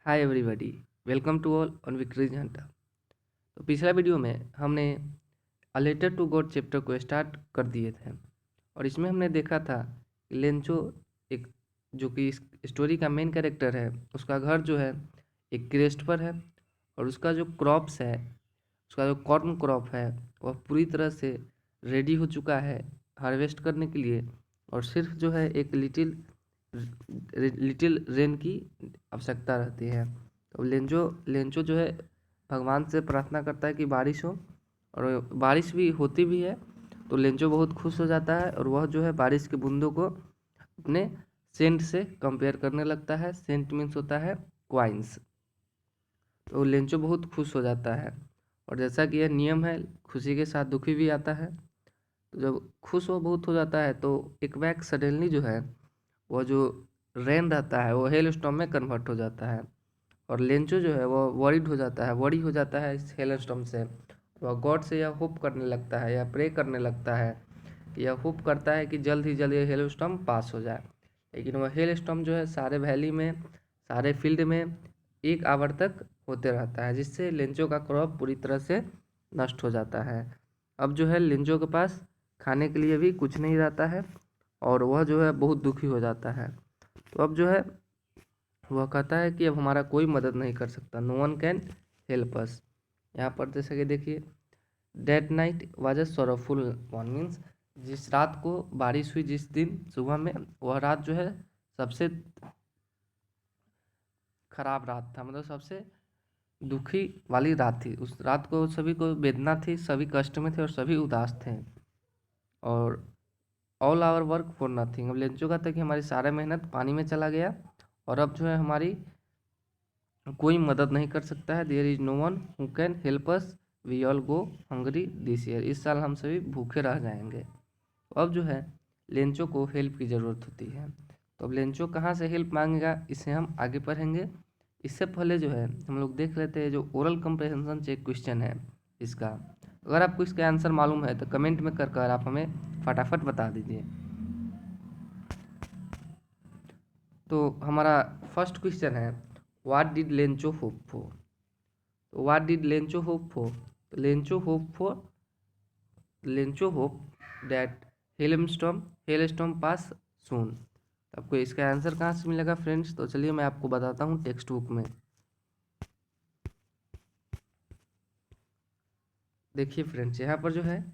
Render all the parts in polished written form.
Hi everybody, welcome to all on victories hunter. तो पिछला video में हमने a letter to God chapter को स्टार्ट कर दिए थे और इसमें हमने देखा था कि लेंचो एक जो कि इस स्टोरी का मेन कैरेक्टर है, उसका घर जो है एक क्रेस्ट पर है और उसका जो क्रॉप्स है, उसका जो कॉर्न क्रॉप है वह पूरी तरह से रेडी हो चुका है हार्वेस्ट करने के लिए और सिर्फ जो है एक लिटिल रेन की आवश्यकता रहती है। तो लेंचो लेंचो जो है भगवान से प्रार्थना करता है कि बारिश हो और बारिश भी होती भी है। तो लेंचो बहुत खुश हो जाता है और वह जो है बारिश की बूंदों को अपने सेंट से कंपेयर करने लगता है। सेंट मीन्स होता है क्वाइंस। तो लेंचो बहुत खुश हो जाता है और जैसा कि यह नियम है, खुशी के साथ दुखी भी आता है। तो जब खुश वो बहुत हो जाता है तो एक बैग सडनली जो है वह जो रेन रहता है वो हेल स्टॉर्म में कन्वर्ट हो जाता है और लेंचो जो है वो वरी हो जाता है इस हेल स्टॉर्म से। वह गॉड से यह होप करने लगता है या प्रे करने लगता है, यह होप करता है कि जल्द ही जल्द ये हेल स्टॉर्म पास हो जाए। लेकिन वह हेल स्टॉर्म जो है सारे वैली में, सारे फील्ड में 1 आवर तक होते रहता है, जिससे लेंचो का क्रॉप पूरी तरह से नष्ट हो जाता है। अब जो है लेंचो के पास खाने के लिए भी कुछ नहीं रहता है और वह जो है बहुत दुखी हो जाता है। तो अब जो है वह कहता है कि अब हमारा कोई मदद नहीं कर सकता, no one can help us. यहाँ पर जैसे कि देखिए, that night was a sorrowful one, means जिस रात को बारिश हुई, जिस दिन सुबह में, वह रात जो है सबसे खराब रात था, मतलब सबसे दुखी वाली रात थी। उस रात को सभी को वेदना थी, सभी कष्ट में थे और सभी उदास थे। और all our work for nothing, अब लेंचो का था कि हमारी सारा मेहनत पानी में चला गया और अब जो है हमारी कोई मदद नहीं कर सकता है। There is no one who can help us, we all go hungry this year, इस साल हम सभी भूखे रह जाएंगे। तो अब जो है लेंचो को हेल्प की ज़रूरत होती है। तो अब लेंचो कहाँ से हेल्प मांगेगा, इसे हम आगे पढ़ेंगे। इससे पहले जो है हम लोग देख लेते हैं जो ओरल कंप्रहेंशन चेक क्वेश्चन है इसका। अगर आपको इसका आंसर मालूम है तो कमेंट में कर आप हमें फटाफट बता दीजिए। तो हमारा फर्स्ट क्वेश्चन है, what did Lencho hope for. तो what did Lencho hope for, Lencho hope that hailstorm pass soon. आपको इसका आंसर कहाँ से मिलेगा फ्रेंड्स, तो चलिए मैं आपको बताता हूँ टेक्स्ट बुक में। देखिए फ्रेंड्स, यहाँ पर जो है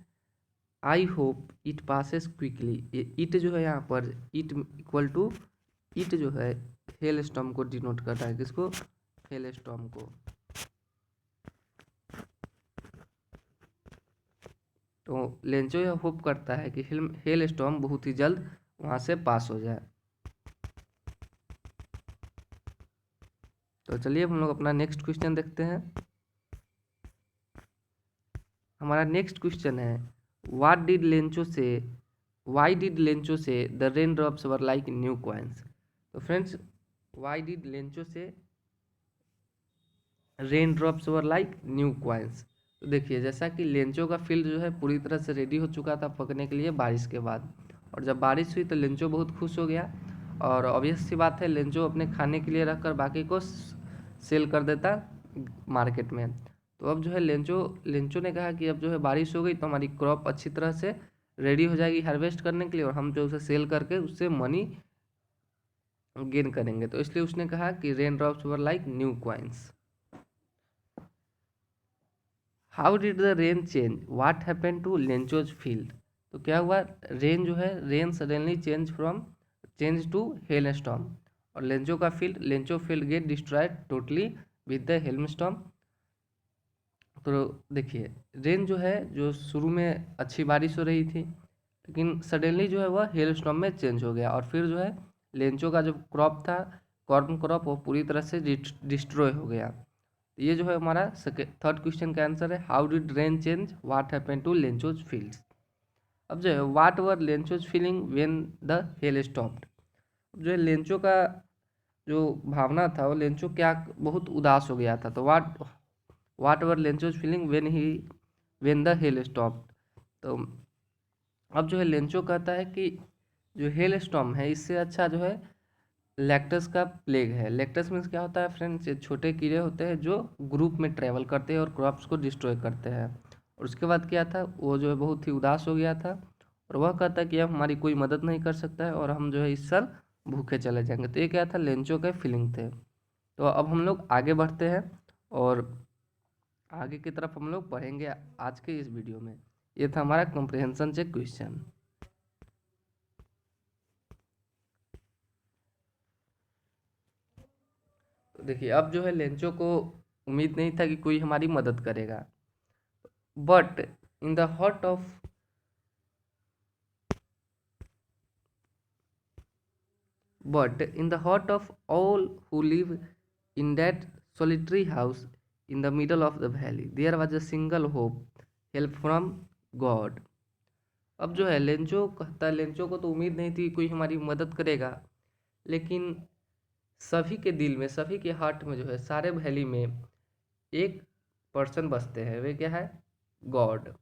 I hope it passes quickly, ये इट जो है यहाँ पर इट इक्वल टू इट जो है हेल स्टॉर्म को डिनोट करता है, किसको, हेल स्टॉर्म को। तो लेंचो यह होप करता है कि हेल स्टॉर्म बहुत ही जल्द वहाँ से पास हो जाए। तो चलिए हम लोग अपना नेक्स्ट क्वेश्चन देखते हैं। हमारा नेक्स्ट क्वेश्चन है, व्हाट डिड लेंचो से वाई डिड लेंचो से the rain drops were like new coins. तो फ्रेंड्स, वाई डिड लेंचो से rain drops were like new coins. तो देखिए, जैसा कि लेंचो का फील्ड जो है पूरी तरह से रेडी हो चुका था पकने के लिए बारिश के बाद, और जब बारिश हुई तो लेंचो बहुत खुश हो गया और ऑब्वियस सी बात है लेंचो अपने खाने के लिए रखकर बाकी को सेल कर देता मार्केट में। तो अब जो है लेंचो ने कहा कि अब जो है बारिश हो गई तो हमारी क्रॉप अच्छी तरह से रेडी हो जाएगी हार्वेस्ट करने के लिए और हम जो उसे सेल करके उससे मनी गेन करेंगे। तो इसलिए उसने कहा कि rain drops were like new coins. How did the rain change, what happen to Lencho's field. तो क्या हुआ, रेन जो है rain suddenly change to hailstorm और Lencho field get destroyed totally with the hailstorm. तो देखिए, rain जो है जो शुरू में अच्छी बारिश हो रही थी लेकिन सडनली जो है वह हेल स्टॉर्म में चेंज हो गया और फिर जो है लेंचो का जो क्रॉप था, कॉर्न क्रॉप, वो पूरी तरह से डिस्ट्रॉय हो गया। ये जो है हमारा थर्ड क्वेश्चन का आंसर है, how did rain change, what happened to Lencho's fields. अब जो है what were Lencho's feeling when the hail stopped. जो है लेंचो का जो भावना था, वो लेंचो क्या बहुत उदास हो गया था। तो what were Lencho's feeling when the hail stopped. तो अब जो है लेंचो कहता है कि जो हेल स्टॉर्म है इससे अच्छा जो है लैक्टस का प्लेग है। लैक्टस मीन्स क्या होता है फ्रेंड्स, ये छोटे कीड़े होते हैं जो ग्रुप में ट्रैवल करते हैं और क्रॉप्स को डिस्ट्रॉय करते हैं। और उसके बाद क्या था, वो जो है बहुत ही उदास हो गया था और वह कहता कि अब हमारी कोई मदद नहीं कर सकता है और हम जो है इस साल भूखे चले जाएंगे। तो ये क्या था, लेंचो के फीलिंग थे। तो अब हम लोग आगे बढ़ते हैं और आगे की तरफ हम लोग पढ़ेंगे आज के इस वीडियो में। ये था हमारा कॉम्प्रिहेंशन चेक क्वेश्चन। तो देखिए अब जो है लेंचो को उम्मीद नहीं था कि कोई हमारी मदद करेगा, but in the heart of But in the heart of all who live in that solitary house in the middle of the valley, there was a single hope, help from God. अब जो है Lencho कहता है, Lencho को तो उम्मीद नहीं थी कोई हमारी मदद करेगा, लेकिन सभी के दिल में, सभी के हार्ट में जो है, सारे वैली में एक पर्सन बसते हैं। वे क्या है, गॉड।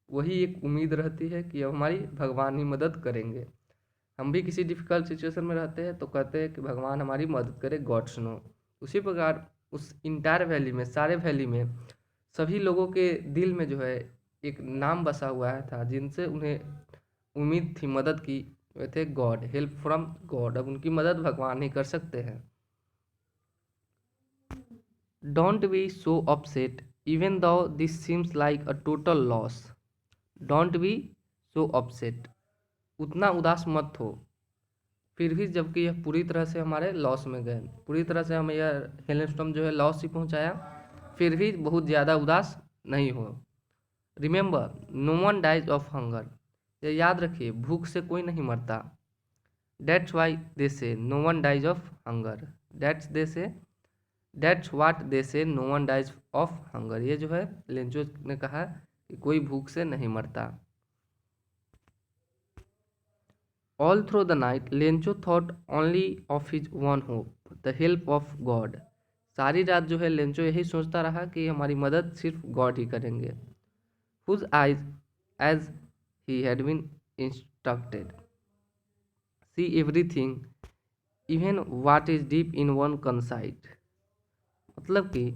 वही एक उम्मीद रहती है कि अब हमारी भगवान ही मदद करेंगे। हम भी किसी डिफ़िकल्ट सिचुएशन में रहते हैं तो कहते हैं कि भगवान हमारी मदद करे, गॉड सुनो। उसी प्रकार उस इंटायर वैली में, सारे वैली में सभी लोगों के दिल में जो है एक नाम बसा हुआ है था, जिनसे उन्हें उम्मीद थी मदद की, वे थे गॉड, हेल्प फ्रॉम गॉड। अब उनकी मदद भगवान ही कर सकते हैं। Don't be so upset even though this seems like a total loss. Don't be so upset, उतना उदास मत हो, फिर भी जबकि यह पूरी तरह से हमारे लॉस में गए, पूरी तरह से हमें यह हेलस्टॉर्म जो है लॉस ही पहुंचाया, फिर भी बहुत ज़्यादा उदास नहीं हो। Remember, no one dies of hunger, ये याद रखिए, भूख से कोई नहीं मरता। Dates why they say no one dies of hunger, that's what they say no one dies of hunger. ये जो है लेंचो ने कहा कि कोई भूख से नहीं मरता। All through the night, Lencho thought only of his one hope, the help of God. सारी रात जो है लेंचो यही सोचता रहा कि हमारी मदद सिर्फ गॉड ही करेंगे। Whose eyes, as he had been instructed, see everything, even what is deep in one conceit. मतलब कि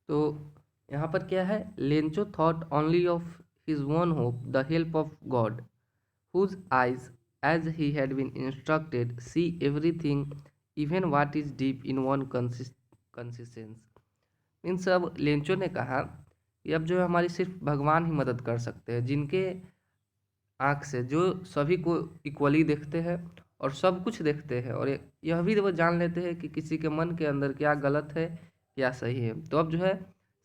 तो यहाँ पर क्या है, Lencho thought only of his one hope, the help of God, whose eyes, as he had been instructed, see everything, even what is deep in one conscience. इन सब Lencho ने कहा कि अब जो है हमारी सिर्फ भगवान ही मदद कर सकते हैं, जिनके आँख से जो सभी को इक्वली देखते हैं और सब कुछ देखते हैं, और यह भी वो जान लेते हैं कि किसी के मन के अंदर क्या गलत है क्या सही है। तो अब जो है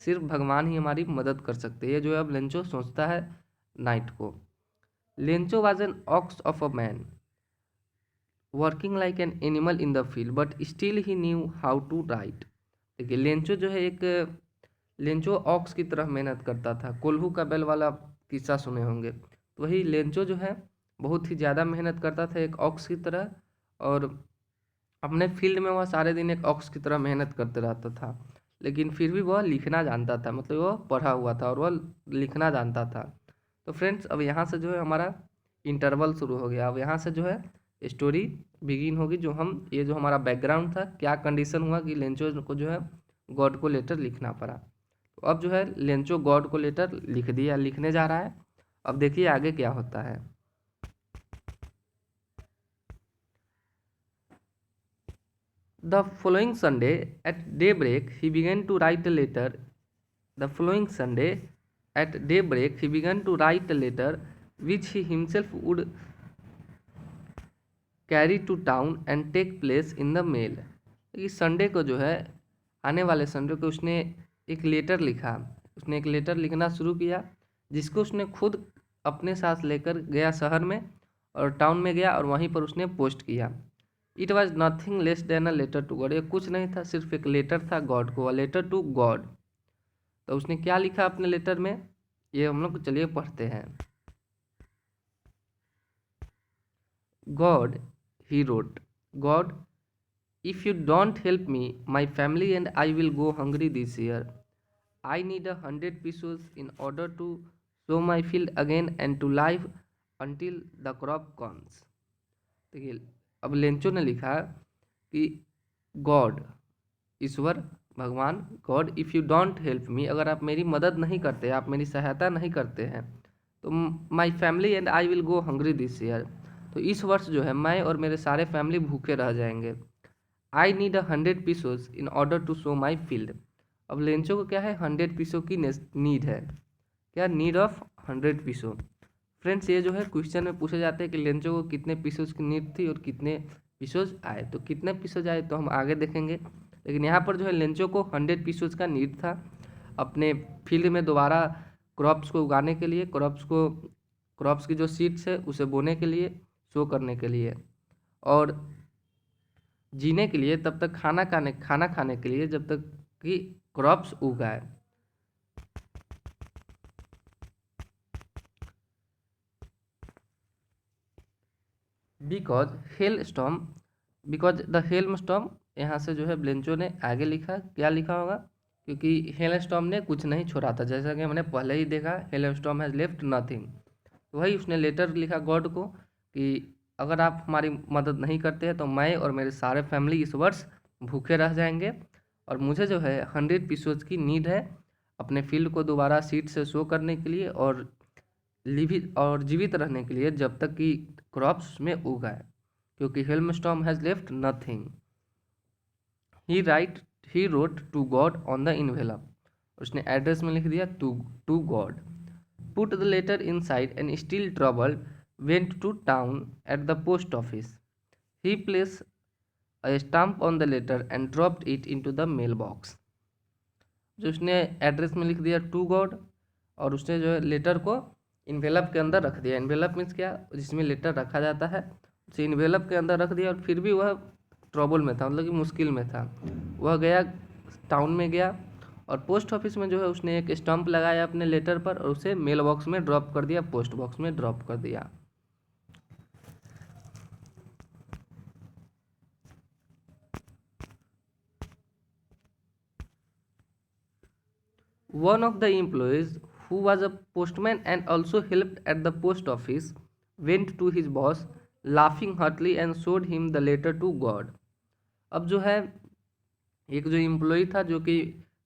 सिर्फ भगवान ही हमारी मदद कर सकते हैं। ये जो है अब लेंचो सोचता है नाइट को। Lencho was an ox of a man working like an animal in the field, but still he knew how to write. देखिए लेंचो जो है एक, लेंचो ऑक्स की तरह मेहनत करता था। कोल्हू का बैल वाला किस्सा सुने होंगे, तो वही लेंचो जो है बहुत ही ज़्यादा मेहनत करता था एक ऑक्स की तरह, और अपने फील्ड में वह सारे दिन एक ऑक्स की तरह मेहनत करते रहता था। लेकिन फिर भी वह लिखना जानता था, मतलब वह पढ़ा हुआ था और वह लिखना जानता था। तो फ्रेंड्स अब यहाँ से जो है हमारा इंटरवल शुरू हो गया। अब यहाँ से जो है स्टोरी बिगिन होगी। जो हम, ये जो हमारा बैकग्राउंड था, क्या कंडीशन हुआ कि लेंचो को जो है गॉड को लेटर लिखना पड़ा। तो अब जो है लेंचो गॉड को लेटर लिख दिया, लिखने जा रहा है। अब देखिए आगे क्या होता है। The following Sunday at daybreak he began to write a letter. The following Sunday at daybreak he began to write a letter which he himself would carry to town and take place in the mail. इस Sunday को जो है, आने वाले Sunday को उसने एक letter लिखा। उसने एक लेटर लिखना शुरू किया जिसको उसने खुद अपने साथ लेकर गया शहर में, और टाउन में गया और वहीं पर उसने पोस्ट किया। It was nothing less than a letter to God. ये कुछ नहीं था, सिर्फ एक लेटर था गॉड को, अ लेटर टू गॉड। तो उसने क्या लिखा अपने लेटर में, ये हम लोग चलिए पढ़ते हैं। God, he wrote, God, if you don't help me, my family and I will go hungry this year. I need 100 pesos in order to sow my field again and to live until the crop comes. देखिए अब Lencho ने लिखा कि God, ईश्वर, भगवान, God, if you don't help me, अगर आप मेरी मदद नहीं करते, आप मेरी सहायता नहीं करते हैं, तो my family and I will go hungry this year, तो इस वर्ष जो है मैं और मेरे सारे फैमिली भूखे रह जाएंगे। I need 100 pesos in order to show my field. अब लेंचो को क्या है, 100 पीसों की नीड है। क्या, नीड ऑफ 100 पीसो। फ्रेंड्स ये जो है क्वेश्चन में पूछे जाते हैं कि लेंचो को कितने पीसोज की नीड थी और कितने पीसोज आए, तो कितने पीसोज आए तो हम आगे देखेंगे, लेकिन यहाँ पर जो है लेंचो को 100 पीसोज का नीड था अपने फील्ड में दोबारा क्रॉप्स को उगाने के लिए, क्रॉप्स की जो सीड्स है उसे बोने के लिए, शो करने के लिए, और जीने के लिए, तब तक खाना खाने के लिए जब तक कि क्रॉप्स उगाए। बिकॉज द हेल्म स्टॉर्म, यहाँ से जो है लेंचो ने आगे लिखा, क्या लिखा होगा, क्योंकि हेल्म स्टॉर्म ने कुछ नहीं छोड़ा था, जैसा कि हमने पहले ही देखा, helm storm has left nothing. तो वही उसने लेटर लिखा गॉड को कि अगर आप हमारी मदद नहीं करते हैं तो मैं और मेरे सारे फैमिली इस वर्ष भूखे रह जाएंगे, और मुझे जो है 100 पीसोज की नीड है अपने फील्ड को दोबारा सीड से शो करने के लिए और जीवित रहने के लिए जब तक कि क्रॉप्स में उगाए, क्योंकि hail storm has left nothing. He wrote to God on the envelope, उसने एड्रेस में लिख दिया to God. Put the letter inside and still troubled went to town at the post office. He place a stamp on the letter and dropped it into the mail box। जो उसने address में लिख दिया to God, और उसने जो है letter को इन्वेलप के अंदर रख दिया। इन्वेलप मीन्स क्या, जिसमें लेटर रखा जाता है, उसे इन्वेलप के अंदर रख दिया, और फिर भी वह ट्रबल में था, मतलब कि मुश्किल में था। वह गया, टाउन में गया, और पोस्ट ऑफिस में जो है उसने एक स्टम्प लगाया अपने लेटर पर और उसे मेल बॉक्स में ड्रॉप कर दिया, पोस्ट बॉक्स में ड्रॉप कर दिया। One of the employees, who was a postman and also helped at the post office, went to his boss, laughing heartily, and showed him the letter to God। अब जो है एक जो employ था जो कि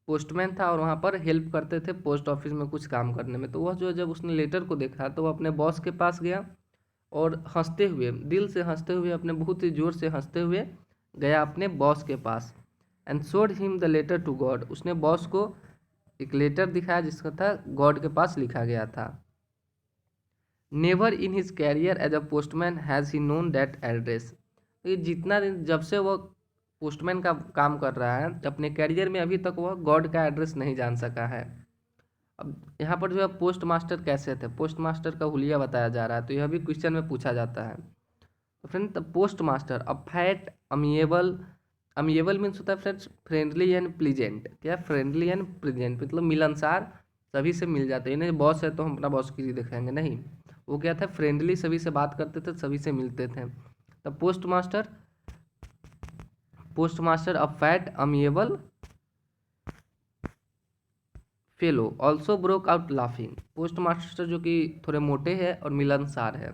पोस्टमैन था और वहाँ पर हेल्प करते थे पोस्ट ऑफिस में कुछ काम करने में, तो वह जो जब उसने लेटर को देखा तो वह अपने बॉस के पास गया और हंसते हुए, दिल से हंसते हुए, अपने बहुत ही ज़ोर से हंसते हुए गया अपने बॉस के पास, and showed him the letter to God. उसने बॉस को एक लेटर दिखाया जिसका था गॉड के पास लिखा गया था। Never in his career as a postman has he known that address. तो जितना दिन जब से वह पोस्टमैन का काम कर रहा है अपने कैरियर में, अभी तक वह गॉड का एड्रेस नहीं जान सका है। अब यहाँ पर जो है पोस्ट मास्टर कैसे थे, पोस्ट मास्टर का हुलिया बताया जा रहा है, तो यह भी क्वेश्चन में पूछा जाता है। तो friend postmaster a fat amiable means होता है फ्रेंड्स फ्रेंडली एंड प्लीजेंट। क्या, फ्रेंडली एंड प्लीजेंट मतलब मिलनसार, सभी से मिल जाते हैं। इन्हें बॉस है तो हम अपना बॉस की दिखाएंगे, नहीं, वो क्या था, फ्रेंडली, सभी से बात करते थे, सभी से मिलते थे। तो postmaster a fat amiable fellow also broke out laughing. Postmaster जो कि थोड़े मोटे हैं और मिलनसार है,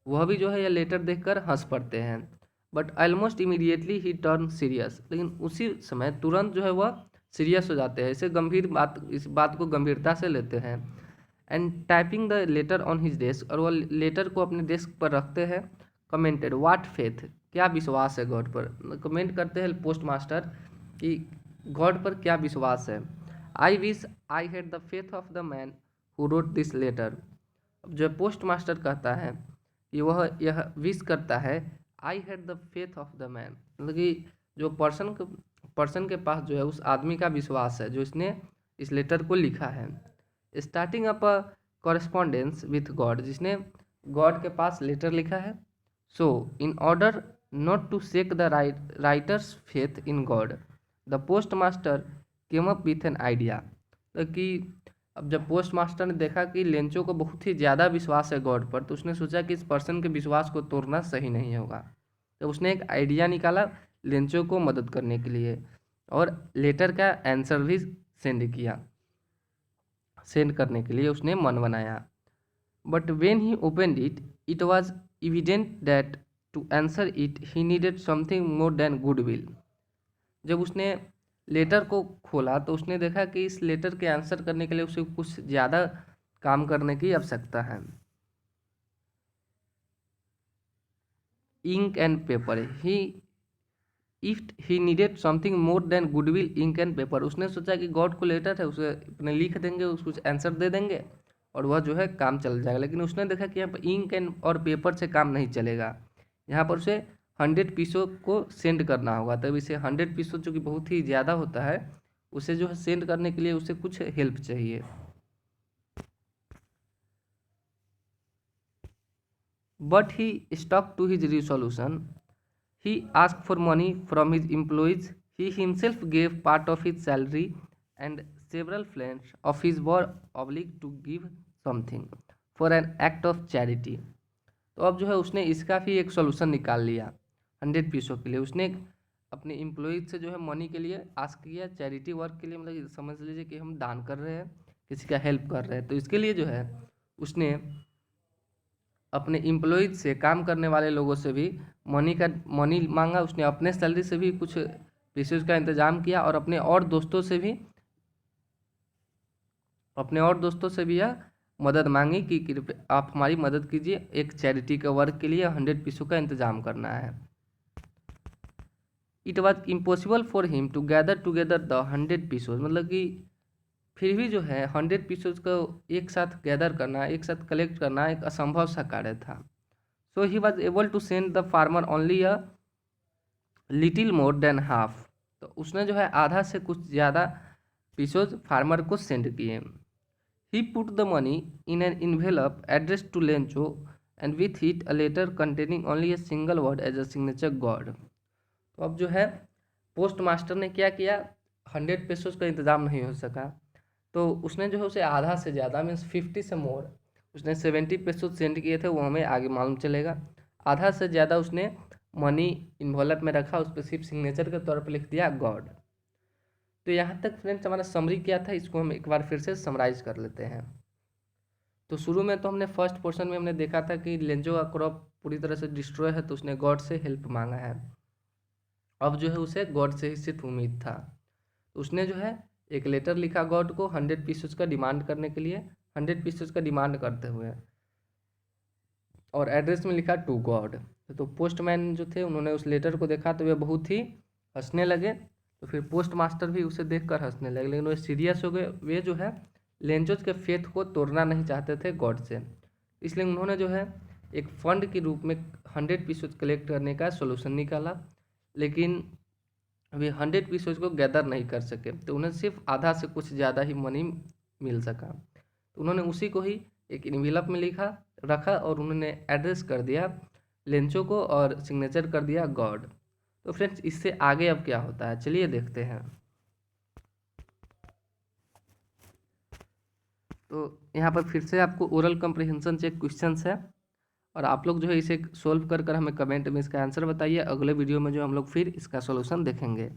वह भी जो है यह लेटर देखकर हंस पड़ते हैं। But almost immediately he turn serious, लेकिन उसी समय तुरंत जो है वह सीरियस हो जाते हैं, इसे इस बात को गंभीरता से लेते हैं। And typing the later on his desk, और वह लेटर को अपने डेस्क पर रखते हैं। कमेंटेड व्हाट फेथ, क्या विश्वास है गॉड पर, कमेंट करते हैं पोस्ट मास्टर कि गॉड पर क्या विश्वास है। I wish I had the faith of the man who wrote this letter. अब जो पोस्ट मास्टर कहता है कि वह यह विश करता है, आई had the faith of the man, मतलब कि जो पर्सन के पास जो है उस आदमी का विश्वास है जो इसने इस लेटर को लिखा है। Starting up a correspondence with God, जिसने गॉड के पास लेटर लिखा है। So in order not to shake the writer's faith in God, the post master came up with an idea. तो कि अब जब पोस्ट मास्टर ने देखा कि लेंचो को बहुत ही ज़्यादा विश्वास है गॉड पर, तो उसने सोचा कि इस पर्सन के विश्वास को तोड़ना सही नहीं होगा। तो उसने एक आइडिया निकाला लेंचो को मदद करने के लिए, और लेटर का आंसर भी सेंड करने के लिए उसने मन बनाया। But when he opened it, it was evident that to answer it he needed something more than goodwill। जब उसने लेटर को खोला तो उसने देखा कि इस लेटर के आंसर करने के लिए उसे कुछ ज़्यादा काम करने की आवश्यकता है। Ink and paper if he needed something more than goodwill, ink and paper. उसने सोचा कि गॉड को लेटर है, उसे अपने लिख देंगे, उसको आंसर दे देंगे और वह जो है काम चल जाएगा। लेकिन उसने देखा कि यहाँ पर इंक एंड और पेपर से काम नहीं चलेगा, यहाँ पर उसे 100 पीसों को सेंड करना होगा। तब इसे 100 पीसों जो कि बहुत ही ज़्यादा होता है, उसे जो है सेंड करने के लिए उसे कुछ हेल्प चाहिए। But he stuck to his resolution. He asked for money from his employees. He himself gave part of his salary, and several friends of his were obliged to give something for an act of charity। तो अब जो है उसने इसका भी एक solution निकाल लिया। 100 पीसों के लिए उसने अपने एम्प्लॉयज से जो है मनी के लिए आस्क किया, चैरिटी वर्क के लिए, मतलब समझ लीजिए कि हम दान कर रहे हैं, किसी का हेल्प कर रहे हैं। तो इसके लिए जो है उसने अपने एम्प्लॉयज से, काम करने वाले लोगों से भी मनी मांगा। उसने अपने सैलरी से भी कुछ पीसेज का इंतज़ाम किया और अपने और दोस्तों से भी यह मदद मांगी कि कृपया आप हमारी मदद कीजिए, एक चैरिटी का वर्क के लिए 100 पीसों का इंतज़ाम करना है। It was impossible for him to gather together the 100 pesos, मतलब कि फिर भी जो है 100 पीसोज को एक साथ गैदर करना, एक साथ कलेक्ट करना एक असंभव सा कार्य था। So he was able to send the farmer only a little more than half. तो उसने जो है आधा से कुछ ज़्यादा पीसोज फार्मर को सेंड किए। He put the money in an envelope address to Lencho and with it a letter containing only a single word as a signature God. तो अब जो है पोस्ट मास्टर ने क्या किया, 100 पीसोज का इंतज़ाम नहीं हो सका, तो उसने जो है उसे आधा से ज़्यादा मीन्स 50 से मोर, उसने 70 पीसोज सेंड किए थे, वो हमें आगे मालूम चलेगा। आधा से ज़्यादा उसने मनी इन्वॉल्व में रखा, उस पर सिर्फ सिग्नेचर के तौर पर लिख दिया गॉड। तो यहाँ तक फ्रेंड्स हमारा समरी क्या था, इसको हम एक बार फिर से समराइज कर लेते हैं। तो शुरू में तो हमने फर्स्ट पोर्शन में हमने देखा था कि लेंजो का क्रॉप पूरी तरह से डिस्ट्रॉय है, तो उसने गॉड से हेल्प मांगा है। अब जो है उसे गॉड से ही सिर्फ उम्मीद था, तो उसने जो है एक लेटर लिखा गॉड को 100 पीसेज का डिमांड करने के लिए, 100 पीसेज का डिमांड करते हुए, और एड्रेस में लिखा टू गॉड। तो पोस्टमैन जो थे उन्होंने उस लेटर को देखा तो वे बहुत ही हंसने लगे। तो फिर पोस्ट मास्टर भी उसे देखकर हंसने लगे, लेकिन वे सीरियस हो गए। वे जो है लेंचोज के फेथ को तोड़ना नहीं चाहते थे गॉड से, इसलिए उन्होंने जो है एक फंड के रूप में 100 पीसेज कलेक्ट करने का सोल्यूशन निकाला। लेकिन वे 100 पीसेज को गैदर नहीं कर सके, तो उन्हें सिर्फ आधा से कुछ ज़्यादा ही मनी मिल सका। तो उन्होंने उसी को ही एक इन्वेलप में रखा और उन्होंने एड्रेस कर दिया लेंचो को और सिग्नेचर कर दिया गॉड। तो फ्रेंड्स इससे आगे अब क्या होता है, चलिए देखते हैं। तो यहाँ पर फिर से आपको ओरल कम्प्रिहेंशन चेक क्वेश्चंस है, और आप लोग जो है इसे सोल्व कर हमें कमेंट में इसका आंसर बताइए। अगले वीडियो में जो हम लोग फिर इसका सॉल्यूशन देखेंगे।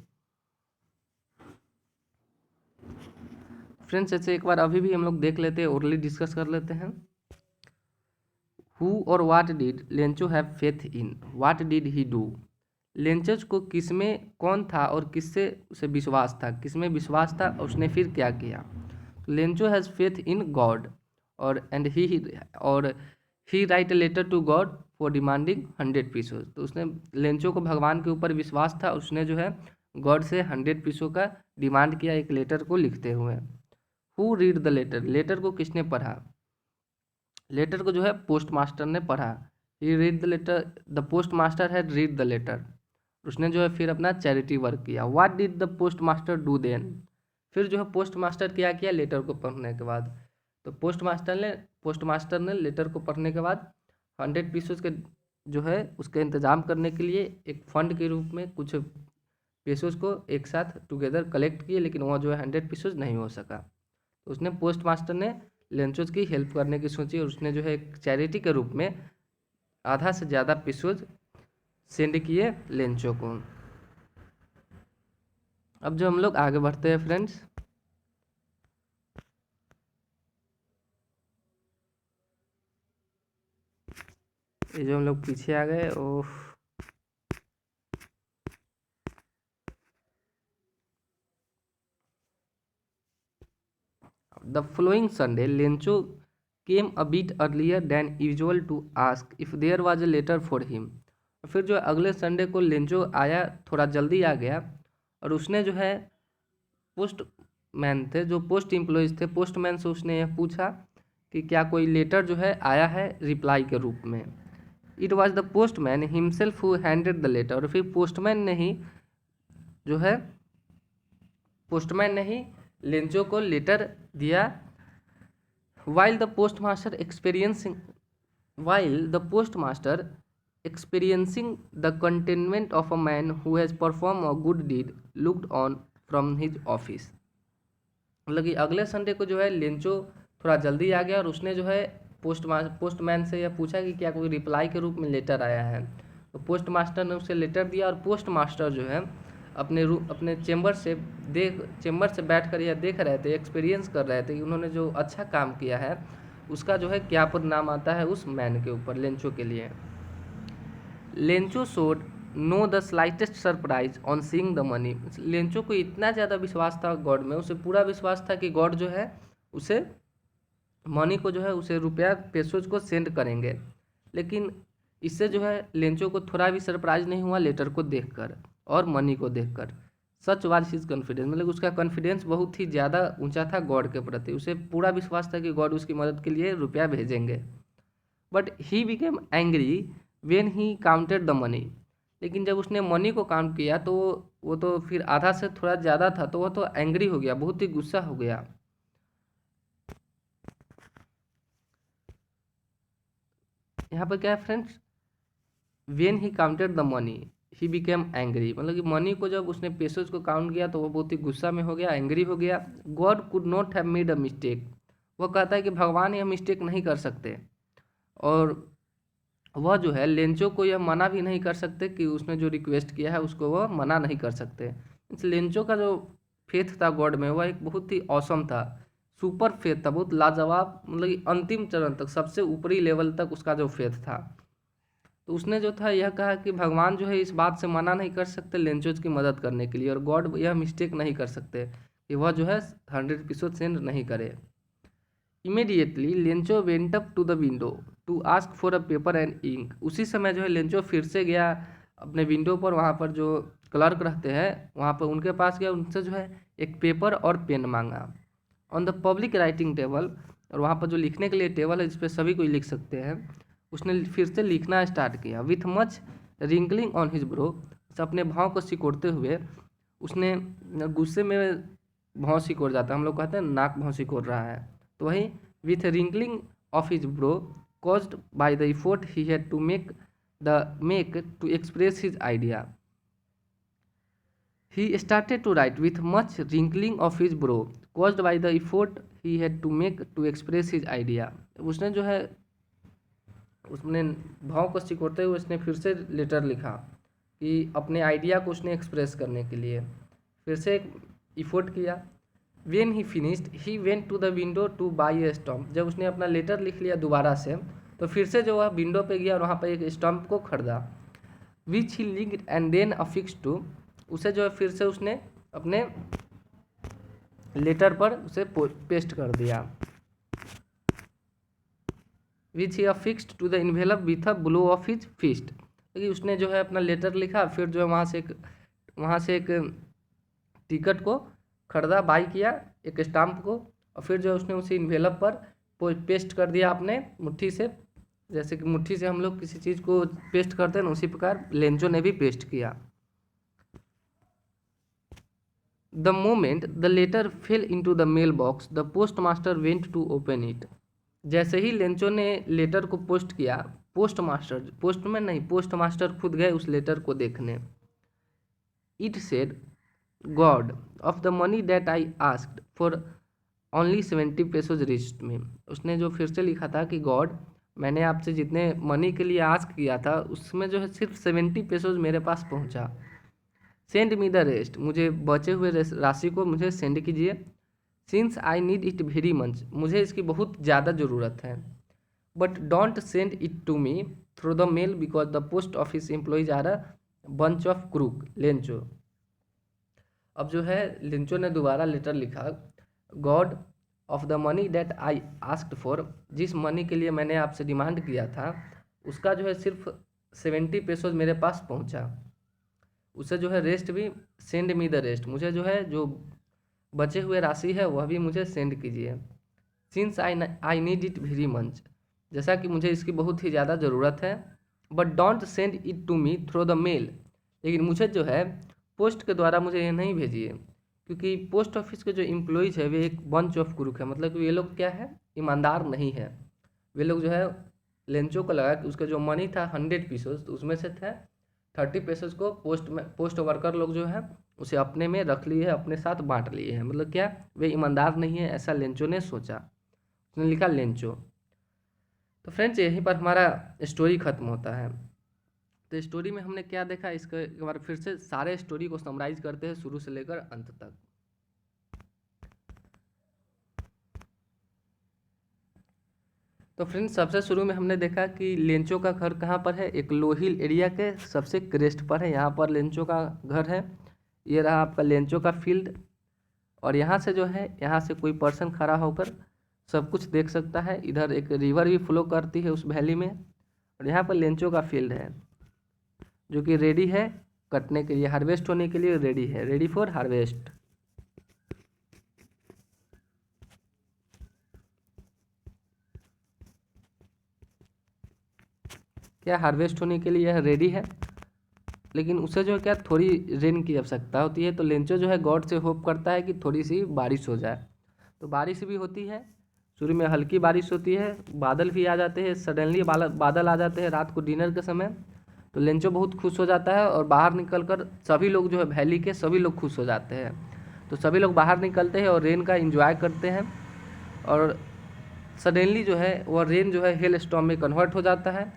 फ्रेंड्स ऐसे एक बार अभी भी हम लोग देख लेते हैं, ओरली डिस्कस कर लेते हैं। हु और what did Lencho have faith in, what did he do. Lencho's को किसमें कौन था और किससे उसे विश्वास था, किसमें विश्वास था और उसने फिर क्या किया। Lencho has faith in God और he write a letter to God for demanding 100 pesos. तो उसने लेंचो को भगवान के ऊपर विश्वास था, उसने जो है गॉड से 100 पीसों का डिमांड किया एक लेटर को लिखते हुए। Who read the letter, letter को किसने पढ़ा, लेटर को जो है पोस्ट मास्टर ने पढ़ा। He read the letter, the post master had read the letter. उसने जो है फिर अपना चैरिटी वर्क किया। What did the post master do then, फिर जो है पोस्ट मास्टर क्या किया लेटर को पढ़ने के बाद। तो पोस्ट मास्टर ने लेटर को पढ़ने के बाद 100 पीसेस के जो है उसका इंतज़ाम करने के लिए एक फंड के रूप में कुछ पीसेस को एक साथ टुगेदर कलेक्ट किए, लेकिन वह जो है 100 पीसेस नहीं हो सका। तो उसने पोस्ट मास्टर ने लेंचोज की हेल्प करने की सोची और उसने जो है एक चैरिटी के रूप में आधा से ज़्यादा पीसेस सेंड किए लेंचो को। अब जो हम लोग आगे बढ़ते हैं फ्रेंड्स, ये जो हम लोग पीछे आ गए। Oh, the following Sunday Lencho came a bit earlier than usual to ask if there was a letter for him. फिर जो अगले संडे को लेंचो आया, थोड़ा जल्दी आ गया, और उसने जो है पोस्ट मैन थे, जो पोस्ट एम्प्लॉयज़ थे, पोस्टमैन से उसने यह पूछा कि क्या कोई लेटर जो है आया है रिप्लाई के रूप में। It was the postman himself who handed the letter. और फिर पोस्टमैन ने ही जो है लेंचो को लेटर दिया। While the postmaster experiencing the contentment of a man who has perform a good deed looked on from his office. मतलब कि अगले संडे को जो है लेंचो थोड़ा जल्दी आ गया, और उसने जो है पोस्टमैन से यह पूछा कि क्या कोई रिप्लाई के रूप में लेटर आया है। तो पोस्टमास्टर ने उसे लेटर दिया, और पोस्टमास्टर जो है अपने चेंबर से बैठकर यह देख रहे थे, एक्सपीरियंस कर रहे थे कि उन्होंने जो अच्छा काम किया है उसका जो है क्या परिणाम आता है उस मैन के ऊपर, लेंचो के लिए। Lencho showed know the slightest surprise on seeing the money. Lencho को इतना ज़्यादा विश्वास था गॉड में, उसे पूरा विश्वास था कि गॉड जो है उसे मनी को जो है उसे रुपया पेसोज को सेंड करेंगे। लेकिन इससे जो है लेंचो को थोड़ा भी सरप्राइज नहीं हुआ लेटर को देखकर और मनी को देखकर। सच वाज हिज कॉन्फिडेंस, मतलब उसका कॉन्फिडेंस बहुत ही ज़्यादा ऊंचा था गॉड के प्रति। उसे पूरा विश्वास था कि गॉड उसकी मदद के लिए रुपया भेजेंगे। But he became angry when he counted the money. लेकिन जब उसने मनी को काउंट किया तो वो तो फिर आधा से थोड़ा ज़्यादा था, तो वो तो एंग्री हो गया, बहुत ही गुस्सा हो गया। यहाँ पर क्या है friends, when he counted the money he became angry, मतलब कि मनी को जब उसने पेसोज को काउंट किया तो वो बहुत ही गुस्सा में हो गया, एंग्री हो गया। God could not have made a mistake, वो कहता है कि भगवान यह मिस्टेक नहीं कर सकते, और वह जो है लेंचो को यह मना भी नहीं कर सकते कि उसने जो रिक्वेस्ट किया है उसको वह मना नहीं कर सकते। इस लेंचो का जो फेथ था गॉड में वह एक बहुत ही औसम था, सुपर फेथ था, बहुत लाजवाब, मतलब कि अंतिम चरण तक, सबसे ऊपरी लेवल तक उसका जो फेथ था। तो उसने जो था यह कहा कि भगवान जो है इस बात से मना नहीं कर सकते लेंचोज की मदद करने के लिए, और गॉड यह मिस्टेक नहीं कर सकते कि वह जो है 100% सेंड नहीं करे। Immediately Lencho went up to the window to ask for a paper and ink. उसी समय जो है लेंचो फिर से गया अपने विंडो पर, वहाँ पर जो क्लर्क रहते हैं वहाँ पर उनके पास गया, उनसे जो है एक पेपर और पेन मांगा। On the public writing table, और वहाँ पर जो लिखने के लिए टेबल है जिस पर सभी कोई लिख सकते हैं, उसने फिर से लिखना स्टार्ट किया। With much wrinkling on his bro, अपने भाव को सिकोड़ते हुए उसने, गुस्से में भाव सिकोड़ जाता है, हम लोग कहते हैं नाक भाव सिकोड़ रहा है, तो वही with wrinkling of his bro caused by the effort he had to make to express his idea. He started to write with much wrinkling of his brow caused by the effort he had to make to express his idea. उसने जो है उसने भाव को सिकोड़ते हुए उसने फिर से लेटर लिखा कि अपने आइडिया को उसने एक्सप्रेस करने के लिए फिर से एक इफोर्ट किया। When he finished, he went to the window to buy a stamp. जब उसने अपना लेटर लिख लिया दोबारा से, तो फिर से जो वह विंडो पे गया और वहाँ पर एक स्टम्प को खरीदा। Which he linked and then affixed to, उसे जो है फिर से उसने अपने लेटर पर उसे पेस्ट कर दिया। Which he affixed to the envelope with a blow of his fist. क्योंकि उसने जो है अपना लेटर लिखा, फिर जो है वहाँ से एक टिकट को खरीदा, बाई किया एक स्टाम्प को, और फिर जो उसने उसी इन्वेलप पर पेस्ट कर दिया अपने मुट्ठी से, जैसे कि मुट्ठी से हम लोग किसी चीज़ को पेस्ट करते हैं ना, उसी प्रकार लेंचो ने भी पेस्ट किया। The moment the letter fell into the mail box the post master went to open it. जैसे ही लेंचो ने लेटर को पोस्ट किया, पोस्टमैन नहीं, पोस्ट मास्टर खुद गए उस लेटर को देखने। It said, God, of the money that I asked for only 70 pesos reached me. उसने जो फिर से लिखा था कि गॉड, मैंने आपसे जितने मनी के लिए आस्क किया था उसमें जो है सिर्फ 70 पेसोज मेरे पास पहुंचा। सेंड मी द रेस्ट, मुझे बचे हुए राशि को मुझे सेंड कीजिए। Since I need it very much, मुझे इसकी बहुत ज़्यादा ज़रूरत है। But don't send it to me through the mail because the post office employees are a bunch of crook Lencho. अब जो है लेंचो ने दोबारा लेटर लिखा, God of the money that I asked for, जिस मनी के लिए मैंने आपसे डिमांड किया था उसका जो है सिर्फ 70 पेसोज मेरे पास पहुंचा, उसे जो है रेस्ट भी सेंड मी द रेस्ट, मुझे जो है जो बचे हुए राशि है वह भी मुझे सेंड कीजिए। Since I need it very much, जैसा कि मुझे इसकी बहुत ही ज़्यादा ज़रूरत है। But don't send it to me through the mail, लेकिन मुझे जो है पोस्ट के द्वारा मुझे ये नहीं भेजिए, क्योंकि पोस्ट ऑफिस के जो एम्प्लॉइज़ है वे एक बंच ऑफ क्रूक है, मतलब कि ये लोग क्या है, ईमानदार नहीं है। वे लोग जो है लेंचो को लगा कि उसका जो मनी था 100 पीसेस, तो उसमें से था 30 पीसेस को पोस्ट वर्कर लोग जो है उसे अपने में रख लिए है, अपने साथ बांट लिए हैं, मतलब क्या वे ईमानदार नहीं है, ऐसा लेंचो ने सोचा, उसने लिखा लेंचो। तो फ्रेंड्स यहीं पर हमारा स्टोरी खत्म होता है। तो स्टोरी में हमने क्या देखा, इसके एक बार फिर से सारे स्टोरी को समराइज करते हैं शुरू से लेकर अंत तक। तो फ्रेंड्स सबसे शुरू में हमने देखा कि लेंचो का घर कहाँ पर है, एक लो हिल एरिया के सबसे क्रेस्ट पर है, यहाँ पर लेंचो का घर है। ये रहा आपका लेंचो का फील्ड, और यहाँ से जो है यहाँ से कोई पर्सन खड़ा होकर सब कुछ देख सकता है। इधर एक रिवर भी फ्लो करती है उस वैली में, और यहाँ पर लेंचो का फील्ड है जो कि रेडी है कटने के लिए, हार्वेस्ट होने के लिए रेडी है, रेडी फॉर हार्वेस्ट। क्या हार्वेस्ट होने के लिए यह रेडी है, लेकिन उसे जो है क्या थोड़ी रेन की आवश्यकता होती है। तो लेंचो जो है गॉड से होप करता है कि थोड़ी सी बारिश हो जाए, तो बारिश भी होती है। शुरू में हल्की बारिश होती है, बादल भी आ जाते हैं, सडनली बादल आ जाते हैं रात को डिनर के समय। तो लेंचो बहुत खुश हो जाता है, और बाहर निकलकर सभी लोग जो है वैली के सभी लोग खुश हो जाते हैं। तो सभी लोग बाहर निकलते हैं और रेन का एंजॉय करते हैं, और सडनली जो है वह रेन जो है हेल स्टॉर्म में कन्वर्ट हो जाता है।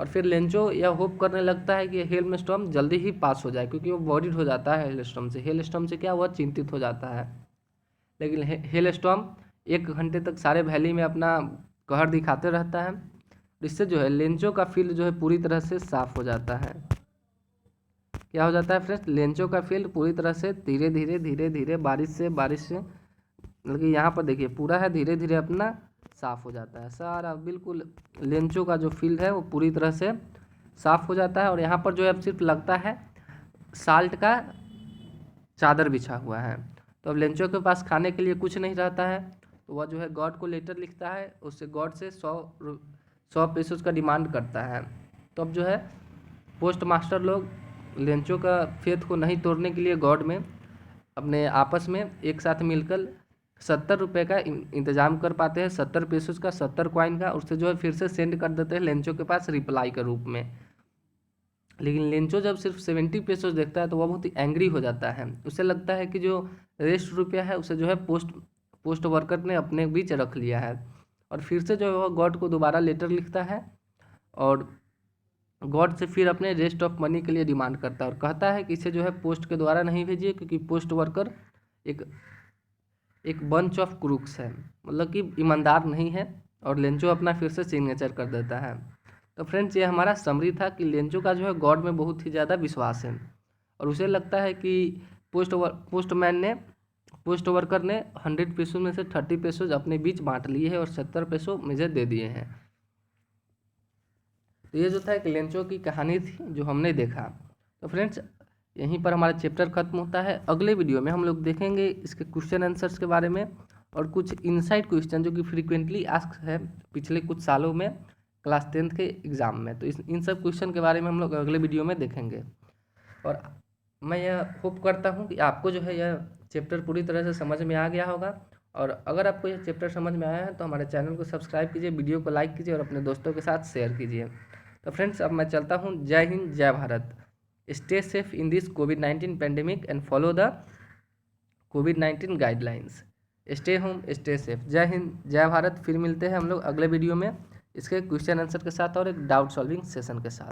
और फिर लेंचो यह होप करने लगता है कि हेल स्टॉर्म जल्दी ही पास हो जाए, क्योंकि वो बॉडीड हो जाता है हेल स्टॉर्म से। हेल स्टॉर्म से क्या वह चिंतित हो जाता है, लेकिन हेल स्टॉर्म 1 घंटे तक सारे वैली में अपना कहर दिखाते रहता है। इससे जो है लेंचो का फील्ड जो है पूरी तरह से साफ हो जाता है। क्या हो जाता है फ्रेंड्स, लेंचो का फील्ड पूरी तरह से धीरे धीरे बारिश से मतलब कि यहाँ पर देखिए पूरा है धीरे धीरे अपना साफ हो जाता है सारा, बिल्कुल लेंचो का जो फील्ड है वो पूरी तरह से साफ हो जाता है। और यहाँ पर जो है अब सिर्फ लगता है साल्ट का चादर बिछा हुआ है। तो अब लेंचो के पास खाने के लिए कुछ नहीं रहता है, तो वह जो है गॉड को लेटर लिखता है, उससे गॉड से 100 पेसोस का डिमांड करता है। तो अब जो है पोस्ट मास्टर लोग लेंचो का फेथ को नहीं तोड़ने के लिए गॉड में अपने आपस में एक साथ मिलकर 70 रुपये का इंतजाम कर पाते हैं, 70 पेसोस का, 70 कॉइन का, उससे जो है फिर से सेंड कर देते हैं लेंचो के पास रिप्लाई के रूप में। लेकिन लेंचो जब सिर्फ 70 पेसोस देखता है तो वह बहुत ही एंग्री हो जाता है, उसे लगता है कि जो रेस्ट रुपया है उसे जो है पोस्ट वर्कर ने अपने बीच रख लिया है। और फिर से जो है वह गॉड को दोबारा लेटर लिखता है, और गॉड से फिर अपने रेस्ट ऑफ मनी के लिए डिमांड करता है, और कहता है कि इसे जो है पोस्ट के द्वारा नहीं भेजिए, क्योंकि पोस्ट वर्कर एक बंच ऑफ क्रूक्स है, मतलब कि ईमानदार नहीं है। और लेंचो अपना फिर से सिग्नेचर कर देता है। तो फ्रेंड्स ये हमारा समरी था कि लेंचो का जो है गॉड में बहुत ही ज़्यादा विश्वास है, और उसे लगता है कि पोस्ट वर्कर ने 100 पेसों में से 30 पेसोज अपने बीच बांट लिए हैं और 70 पेसो मुझे दे दिए हैं। तो ये जो था एक लेंचो की कहानी थी जो हमने देखा। तो फ्रेंड्स यहीं पर हमारा चैप्टर खत्म होता है। अगले वीडियो में हम लोग देखेंगे इसके क्वेश्चन आंसर्स के बारे में, और कुछ इनसाइड क्वेश्चन जो कि फ्रीक्वेंटली आस्क है पिछले कुछ सालों में क्लास 10th के एग्ज़ाम में। तो इन सब क्वेश्चन के बारे में हम लोग अगले वीडियो में देखेंगे। और मैं यह होप करता हूँ कि आपको जो है यह चैप्टर पूरी तरह से समझ में आ गया होगा। और अगर आपको यह चैप्टर समझ में आया है तो हमारे चैनल को सब्सक्राइब कीजिए, वीडियो को लाइक कीजिए और अपने दोस्तों के साथ शेयर कीजिए। तो फ्रेंड्स अब मैं चलता हूँ। जय हिंद, जय Bharat. Stay safe in this COVID-19 pandemic and follow the COVID-19 guidelines. Stay home, stay safe. जय हिंद, जय भारत। फिर मिलते हैं हम लोग अगले वीडियो में इसके क्वेश्चन आंसर के साथ और एक डाउट सॉल्विंग सेशन के साथ।